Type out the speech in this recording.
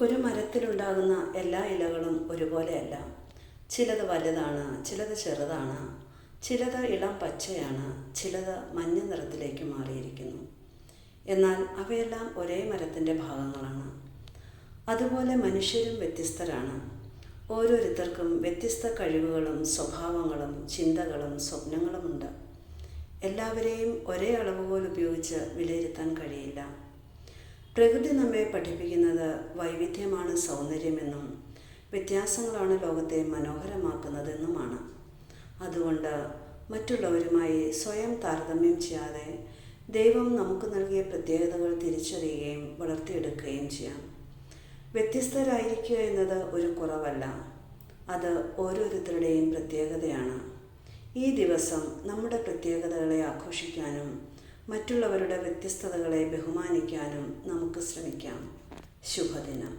ഒരു മരത്തിലുണ്ടാകുന്ന എല്ലാ ഇലകളും ഒരുപോലെയല്ല. ചിലത് വലുതാണ്, ചിലത് ചെറുതാണ്, ചിലത് ഇളം പച്ചയാണ്, ചിലത് മഞ്ഞ നിറത്തിലേക്ക് മാറിയിരിക്കുന്നു. എന്നാൽ അവയെല്ലാം ഒരേ മരത്തിൻ്റെ ഭാഗങ്ങളാണ്. അതുപോലെ മനുഷ്യരും വ്യത്യസ്തരാണ്. ഓരോരുത്തർക്കും വ്യത്യസ്ത കഴിവുകളും സ്വഭാവങ്ങളും ചിന്തകളും സ്വപ്നങ്ങളുമുണ്ട്. എല്ലാവരെയും ഒരേ അളവുകോൽ ഉപയോഗിച്ച് വിലയിരുത്താൻ കഴിയില്ല. പ്രകൃതി നമ്മെ പഠിപ്പിക്കുന്നത് വൈവിധ്യമാണ് സൗന്ദര്യമെന്നും വ്യത്യാസങ്ങളാണ് ലോകത്തെ മനോഹരമാക്കുന്നതെന്നുമാണ്. അതുകൊണ്ട് മറ്റുള്ളവരുമായി സ്വയം താരതമ്യം ചെയ്യാതെ ദൈവം നമുക്ക് നൽകിയ പ്രത്യേകതകൾ തിരിച്ചറിയുകയും വളർത്തിയെടുക്കുകയും ചെയ്യാം. വ്യത്യസ്തരായിരിക്കുക എന്നത് ഒരു കുറവല്ല, അത് ഓരോരുത്തരുടെയും പ്രത്യേകതയാണ്. ഈ ദിവസം നമ്മുടെ പ്രത്യേകതകളെ ആഘോഷിക്കാനും മറ്റുള്ളവരുടെ വ്യത്യസ്തതകളെ ബഹുമാനിക്കാനും നമുക്ക് ശ്രമിക്കാം. ശുഭദിനം.